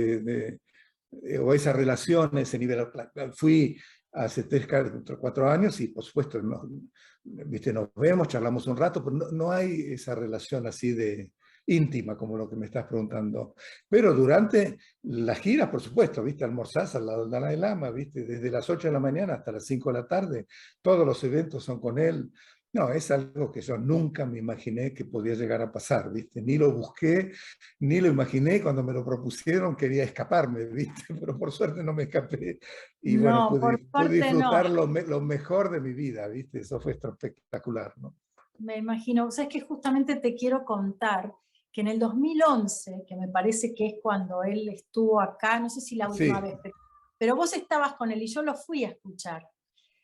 O esa relación, ese nivel. Fui hace 3, 4 años y por supuesto, ¿viste? Nos vemos, charlamos un rato, pero no hay esa relación así de íntima como lo que me estás preguntando. Pero durante las giras, por supuesto, ¿viste? Almorzás al lado del Dalai Lama, ¿viste? Desde las 8 de la mañana hasta las 5 de la tarde, todos los eventos son con él. No, es algo que yo nunca me imaginé que podía llegar a pasar, ¿viste? Ni lo busqué, ni lo imaginé, cuando me lo propusieron quería escaparme, ¿viste? Pero por suerte no me escapé y bueno, No, por pude suerte no. disfrutar lo mejor de mi vida, ¿viste? Eso fue espectacular, ¿no? Me imagino. O sea, es que justamente te quiero contar que en el 2011, que me parece que es cuando él estuvo acá, no sé si la última Sí, vez, pero vos estabas con él y yo lo fui a escuchar.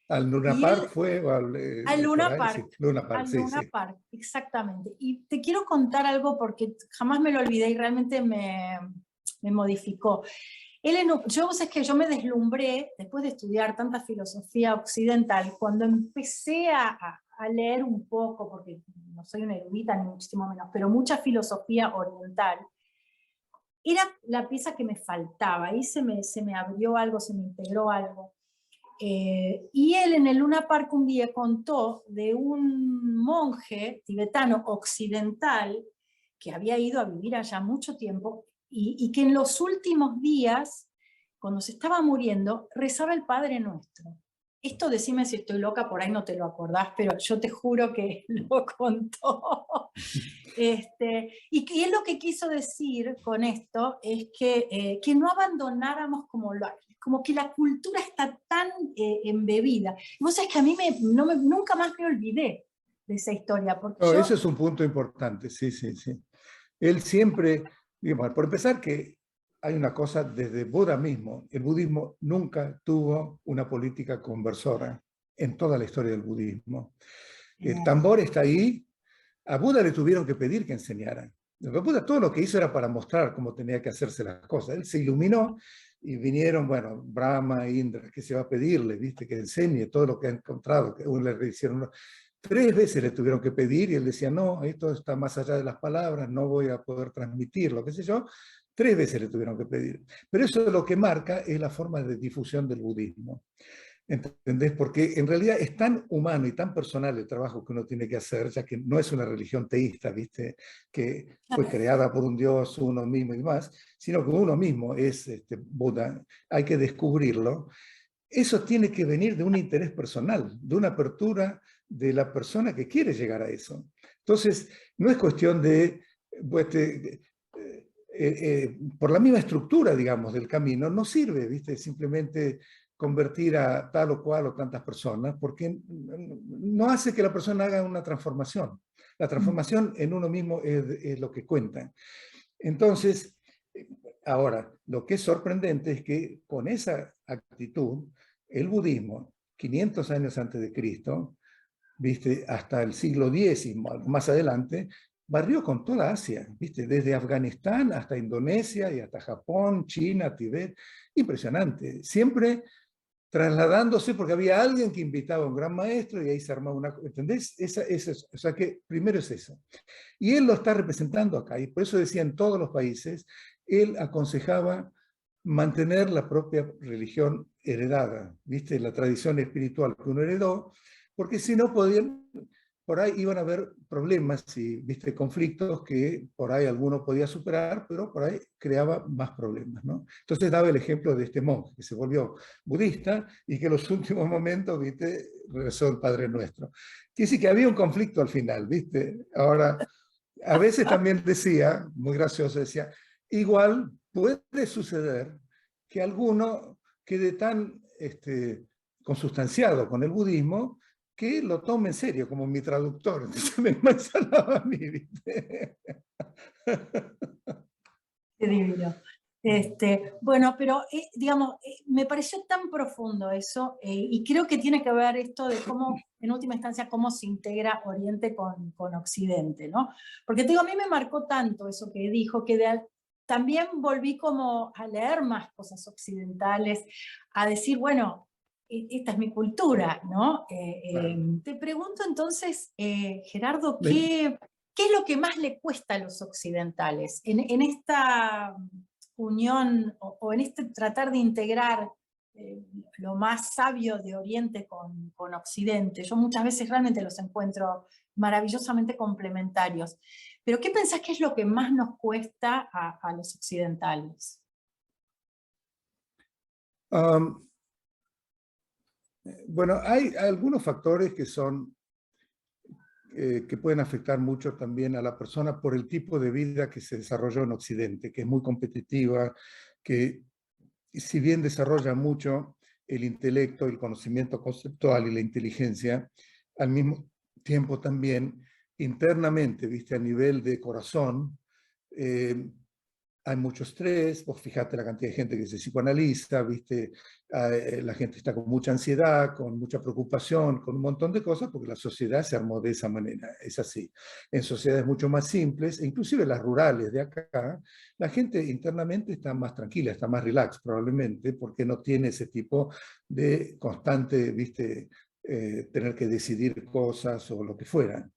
¿Al Luna Y Park él, fue? O al por Luna ahí, sí, Park, Luna Park, al sí, Luna sí. Park, exactamente. Y te quiero contar algo porque jamás me lo olvidé y realmente me modificó. Vos sabés que yo me deslumbré, después de estudiar tanta filosofía occidental, cuando empecé a leer un poco, porque no soy una erudita ni muchísimo menos, pero mucha filosofía oriental, era la pieza que me faltaba, ahí se me abrió algo, se me integró algo. Y él en el Luna Park un día contó de un monje tibetano occidental que había ido a vivir allá mucho tiempo y que en los últimos días, cuando se estaba muriendo, rezaba el Padre Nuestro. Esto decime si estoy loca, por ahí no te lo acordás, pero yo te juro que lo contó. Y él lo que quiso decir con esto es que no abandonáramos como que la cultura está tan embebida. Y vos sabés que a mí nunca más me olvidé de esa historia, porque No, yo... ese es un punto importante, sí, sí, sí. Él siempre, digamos, por empezar que hay una cosa desde Buda mismo, el budismo nunca tuvo una política conversora en toda la historia del budismo. El tambor está ahí, a Buda le tuvieron que pedir que enseñara. Buda todo lo que hizo era para mostrar cómo tenía que hacerse las cosas. Él se iluminó y vinieron, bueno, Brahma, Indra, que se va a pedirle, ¿viste? Que enseñe todo lo que ha encontrado, que uno le hicieron. 3 veces le tuvieron que pedir y él decía, no, esto está más allá de las palabras, no voy a poder transmitirlo, qué sé yo. 3 veces le tuvieron que pedir. Pero eso lo que marca es la forma de difusión del budismo. ¿Entendés? Porque en realidad es tan humano y tan personal el trabajo que uno tiene que hacer, ya que no es una religión teísta, ¿viste? Que fue creada por un Dios, uno mismo y demás, sino que uno mismo es Buda, hay que descubrirlo. Eso tiene que venir de un interés personal, de una apertura de la persona que quiere llegar a eso. Entonces, no es cuestión de, pues, por la misma estructura, digamos, del camino, no sirve, ¿viste? Simplemente convertir a tal o cual o tantas personas, porque no hace que la persona haga una transformación. La transformación en uno mismo es lo que cuenta. Entonces, ahora, lo que es sorprendente es que con esa actitud, el budismo, 500 años antes de Cristo, ¿viste? Hasta el siglo X y más adelante, barrió con toda Asia, ¿viste? Desde Afganistán hasta Indonesia y hasta Japón, China, Tibet. Impresionante. Siempre trasladándose porque había alguien que invitaba a un gran maestro y ahí se armaba una... ¿Entendés? O sea que primero es eso. Y él lo está representando acá, y por eso decía en todos los países, él aconsejaba mantener la propia religión heredada, ¿viste? La tradición espiritual que uno heredó, porque si no podían, por ahí iban a haber problemas y, ¿viste? Conflictos que por ahí alguno podía superar, pero por ahí creaba más problemas, ¿no? Entonces daba el ejemplo de este monje que se volvió budista y que en los últimos momentos, ¿viste? Regresó el Padre Nuestro. Quiere decir que había un conflicto al final, ¿viste? Ahora, a veces también decía, muy gracioso, decía, igual puede suceder que alguno quede tan consustanciado con el budismo que lo tome en serio, como mi traductor. Entonces me ensalaba a mí, ¿viste? Qué divino. Bueno, pero digamos, me pareció tan profundo eso, y creo que tiene que ver esto de cómo, en última instancia, cómo se integra Oriente con Occidente, ¿no? Porque te digo, a mí me marcó tanto eso que dijo, que también volví como a leer más cosas occidentales, a decir, bueno, esta es mi cultura, ¿no? Te pregunto entonces, Gerardo, ¿qué es lo que más le cuesta a los occidentales en esta unión o en este tratar de integrar lo más sabio de Oriente con Occidente? Yo muchas veces realmente los encuentro maravillosamente complementarios. Pero ¿qué pensás que es lo que más nos cuesta a los occidentales? Um, bueno, hay algunos factores que son que pueden afectar mucho también a la persona por el tipo de vida que se desarrolló en Occidente, que es muy competitiva, que si bien desarrolla mucho el intelecto, el conocimiento conceptual y la inteligencia, al mismo tiempo también internamente, viste, a nivel de corazón, hay mucho estrés, vos fijate la cantidad de gente que se psicoanaliza, ¿viste? La gente está con mucha ansiedad, con mucha preocupación, con un montón de cosas, porque la sociedad se armó de esa manera, es así. En sociedades mucho más simples, inclusive las rurales de acá, la gente internamente está más tranquila, está más relax probablemente, porque no tiene ese tipo de constante, ¿viste? Tener que decidir cosas o lo que fuera.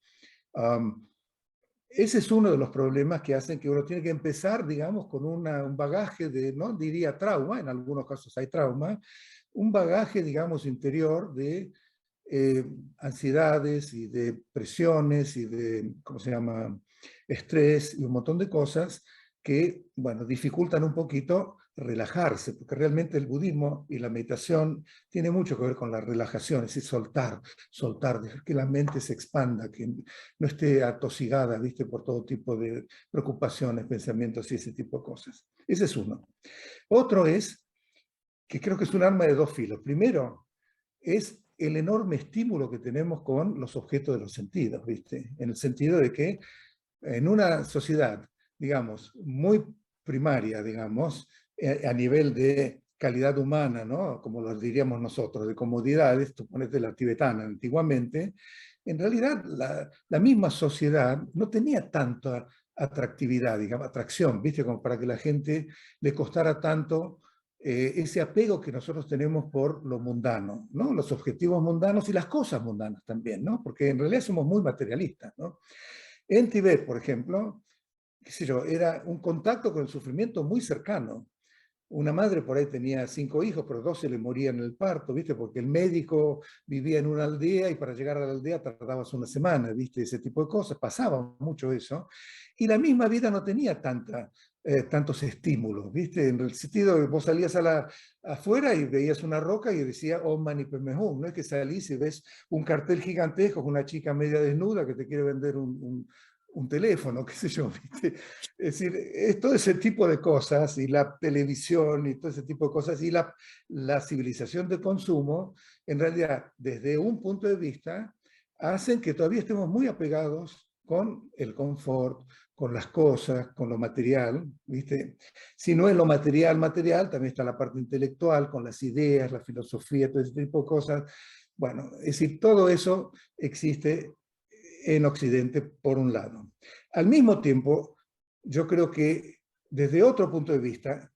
Ese es uno de los problemas que hacen que uno tiene que empezar, digamos, con un bagaje de, no diría trauma, en algunos casos hay trauma, un bagaje, digamos, interior de ansiedades y de presiones y de, ¿cómo se llama?, estrés y un montón de cosas que, bueno, dificultan un poquito relajarse, porque realmente el budismo y la meditación tiene mucho que ver con la relajación, es decir, soltar, dejar que la mente se expanda, que no esté atosigada, ¿viste?, por todo tipo de preocupaciones, pensamientos y ese tipo de cosas. Ese es uno. Otro es, que creo que es un arma de dos filos. Primero, es el enorme estímulo que tenemos con los objetos de los sentidos, ¿viste? En el sentido de que en una sociedad, digamos, muy primaria, digamos, a nivel de calidad humana, ¿no?, como lo diríamos nosotros, de comodidades, tú ponete la tibetana antiguamente, en realidad la misma sociedad no tenía tanta atractividad, digamos, atracción, ¿viste?, como para que la gente le costara tanto ese apego que nosotros tenemos por lo mundano, ¿no?, los objetivos mundanos y las cosas mundanas también, ¿no?, porque en realidad somos muy materialistas, ¿no? En Tibet, por ejemplo, qué sé yo, era un contacto con el sufrimiento muy cercano. Una madre por ahí tenía 5 hijos, pero 2 se le morían en el parto, ¿viste? Porque el médico vivía en una aldea y para llegar a la aldea tardabas una semana, ¿viste? Ese tipo de cosas, pasaba mucho eso. Y la misma vida no tenía tantos estímulos, ¿viste? En el sentido de que vos salías afuera y veías una roca y decía Om Mani Padme Hum, no es que salís y ves un cartel gigantesco con una chica media desnuda que te quiere vender un teléfono, qué sé yo, ¿viste? Es decir, es todo ese tipo de cosas, y la televisión y todo ese tipo de cosas, y la civilización de consumo, en realidad, desde un punto de vista, hacen que todavía estemos muy apegados con el confort, con las cosas, con lo material, ¿viste? Si no es lo material, también está la parte intelectual, con las ideas, la filosofía, todo ese tipo de cosas. Bueno, es decir, todo eso existe en Occidente, por un lado. Al mismo tiempo, yo creo que desde otro punto de vista,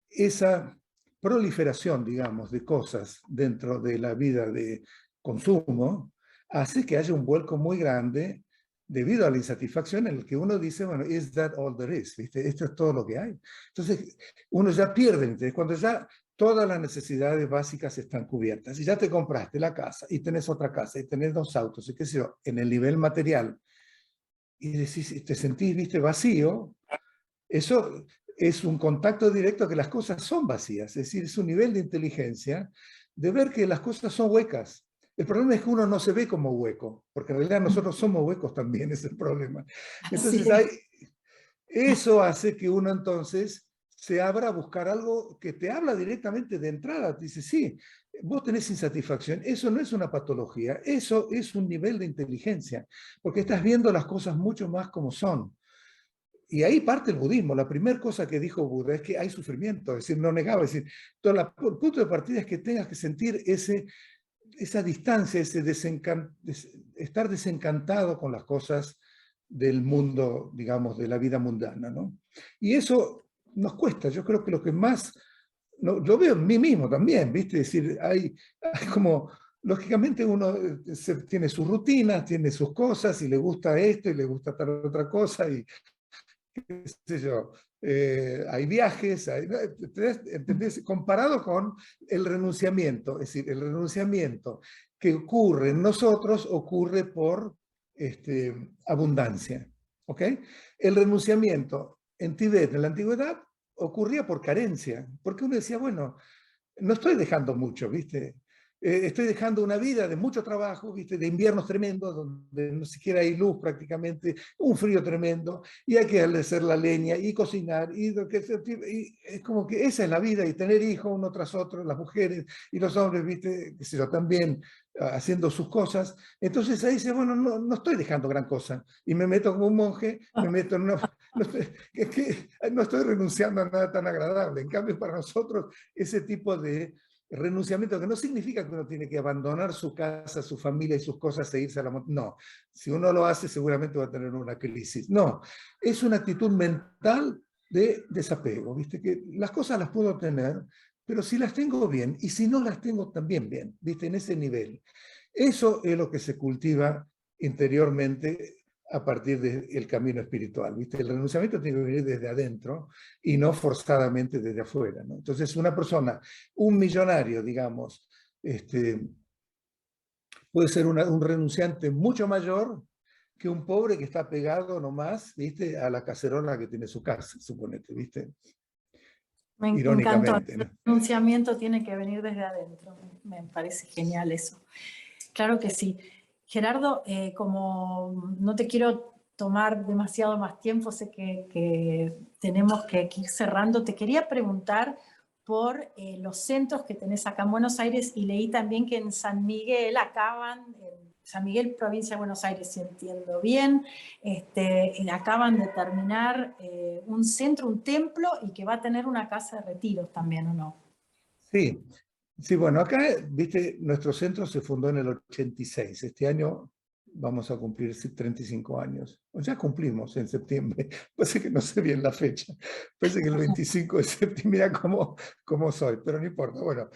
esa proliferación, digamos, de cosas dentro de la vida de consumo hace que haya un vuelco muy grande debido a la insatisfacción en el que uno dice, bueno, ¿is that all there is? ¿Viste? Esto es todo lo que hay. Entonces, uno ya pierde el interés. Cuando ya todas las necesidades básicas están cubiertas, y ya te compraste la casa, y tenés otra casa, y tenés 2 autos, y qué sé yo, en el nivel material, y decís, te sentís, viste, vacío, eso es un contacto directo que las cosas son vacías, es decir, es un nivel de inteligencia de ver que las cosas son huecas. El problema es que uno no se ve como hueco, porque en realidad nosotros somos huecos también, es el problema. Entonces, eso hace que uno entonces se abra a buscar algo que te habla directamente de entrada. Te dice, sí, vos tenés insatisfacción, eso no es una patología, eso es un nivel de inteligencia, porque estás viendo las cosas mucho más como son. Y ahí parte el budismo. La primera cosa que dijo Buda es que hay sufrimiento, es decir, no negaba, es decir, el punto de partida es que tengas que sentir esa distancia, estar desencantado con las cosas del mundo, digamos, de la vida mundana, ¿no? Y eso nos cuesta. Yo creo que lo que más, lo veo en mí mismo también, ¿viste? Es decir, hay como, lógicamente uno tiene sus rutinas, tiene sus cosas, y le gusta esto y le gusta tal otra cosa, y qué sé yo, hay viajes, ¿entendés? Comparado con el renunciamiento, es decir, el renunciamiento que ocurre en nosotros ocurre por abundancia, ¿ok? El renunciamiento en Tibet, en la antigüedad, ocurría por carencia, porque uno decía, bueno, no estoy dejando mucho, ¿viste? estoy dejando una vida de mucho trabajo, ¿viste? De inviernos tremendos, donde no siquiera hay luz prácticamente, un frío tremendo, y hay que hacer la leña y cocinar, y es como que esa es la vida, y tener hijos uno tras otro, las mujeres y los hombres, ¿viste? Qué sé yo, también haciendo sus cosas. Entonces ahí dice, bueno, no estoy dejando gran cosa, y me meto como un monje, me meto en una... no estoy renunciando a nada tan agradable. En cambio, para nosotros, ese tipo de renunciamiento, que no significa que uno tiene que abandonar su casa, su familia y sus cosas e irse a la montaña. No, si uno lo hace seguramente va a tener una crisis. No, es una actitud mental de desapego, ¿viste? Que las cosas las puedo tener, pero si las tengo bien, y si no las tengo también bien, ¿viste? En ese nivel. Eso es lo que se cultiva interiormente a partir del camino espiritual, ¿viste? El renunciamiento tiene que venir desde adentro y no forzadamente desde afuera, ¿no? Entonces, una persona, un millonario, digamos, puede ser un renunciante mucho mayor que un pobre que está pegado nomás, ¿viste? A la cacerola que tiene su casa, suponete, ¿viste? Me encantó. Irónicamente, El ¿no? pronunciamiento tiene que venir desde adentro. Me parece genial eso. Claro que sí. Gerardo, como no te quiero tomar demasiado más tiempo, sé que tenemos que ir cerrando. Te quería preguntar por los centros que tenés acá en Buenos Aires, y leí también que en San Miguel San Miguel, provincia de Buenos Aires, si entiendo bien, acaban de terminar un centro, un templo, y que va a tener una casa de retiros también, ¿o no? Sí, sí, bueno, acá, viste, nuestro centro se fundó en el 86. Este año vamos a cumplir 35 años. O ya cumplimos en septiembre. Parece que no sé bien la fecha. Parece que el 25 de septiembre, mira cómo soy, pero no importa. Bueno,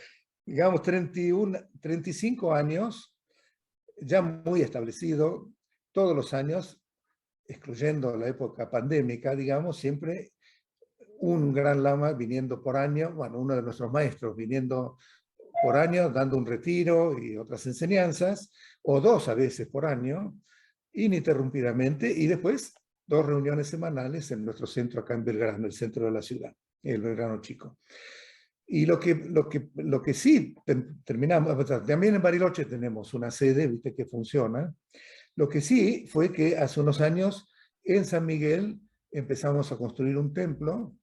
digamos 35 años, ya muy establecido, todos los años, excluyendo la época pandémica, digamos, siempre un gran lama viniendo por año, bueno, uno de nuestros maestros viniendo por año, dando un retiro y otras enseñanzas, o dos a veces por año, ininterrumpidamente, y después 2 reuniones semanales en nuestro centro acá en Belgrano, el centro de la ciudad, el Belgrano Chico. Y lo que sí terminamos, también en Bariloche tenemos una sede, viste, que funciona. Lo que sí fue que hace unos años en San Miguel empezamos a construir un templo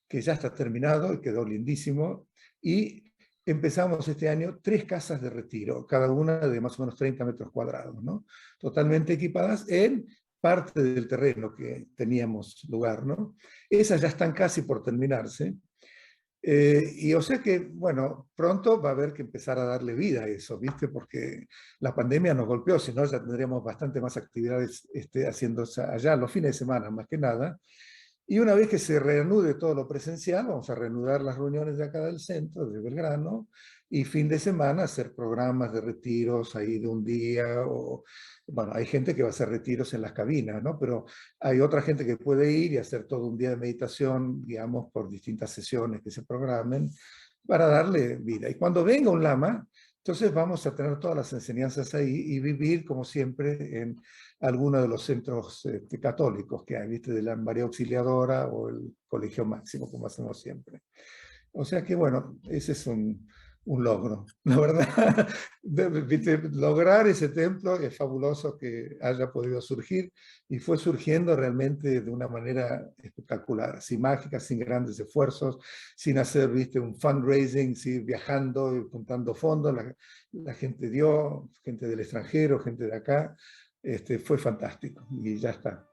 que ya está terminado y quedó lindísimo, y empezamos este año 3 casas de retiro, cada una de más o menos 30 metros cuadrados, ¿no? Totalmente equipadas en parte del terreno que teníamos lugar, ¿no? Esas ya están casi por terminarse. Y o sea que, bueno, pronto va a haber que empezar a darle vida a eso, ¿viste? Porque la pandemia nos golpeó, si no ya tendríamos bastante más actividades haciéndose allá los fines de semana, más que nada. Y una vez que se reanude todo lo presencial, vamos a reanudar las reuniones de acá del centro, de Belgrano, y fin de semana hacer programas de retiros ahí de un día, o, bueno, hay gente que va a hacer retiros en las cabinas, ¿no? Pero hay otra gente que puede ir y hacer todo un día de meditación, digamos, por distintas sesiones que se programen, para darle vida. Y cuando venga un lama, entonces vamos a tener todas las enseñanzas ahí y vivir, como siempre, en alguno de los centros católicos que hay, ¿viste? De la María Auxiliadora o el Colegio Máximo, como hacemos siempre. O sea que, bueno, ese es un logro, la verdad. ¿Viste? Lograr ese templo es fabuloso que haya podido surgir, y fue surgiendo realmente de una manera espectacular, así mágica, sin grandes esfuerzos, sin hacer, ¿viste? Un fundraising, ¿sí? Viajando y juntando fondos. La gente dio, gente del extranjero, gente de acá. Fue fantástico y ya está.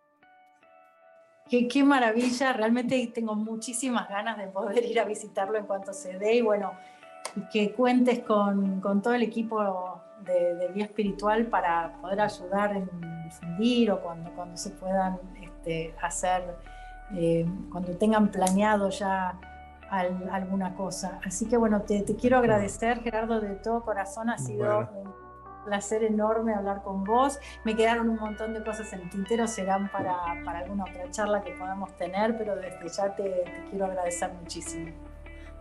Qué maravilla, realmente tengo muchísimas ganas de poder ir a visitarlo en cuanto se dé, y bueno, que cuentes con todo el equipo de Guía Espiritual para poder ayudar en difundir, o cuando se puedan hacer, cuando tengan planeado ya alguna cosa. Así que bueno, te quiero agradecer, Gerardo, de todo corazón. Ha sido un placer enorme hablar con vos. Me quedaron un montón de cosas en el tintero, serán para alguna otra charla que podamos tener, pero desde ya te quiero agradecer muchísimo.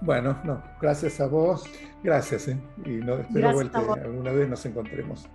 Bueno, no, gracias a vos, gracias, y no, espero Gracias a vuelta vos. alguna vez nos encontremos.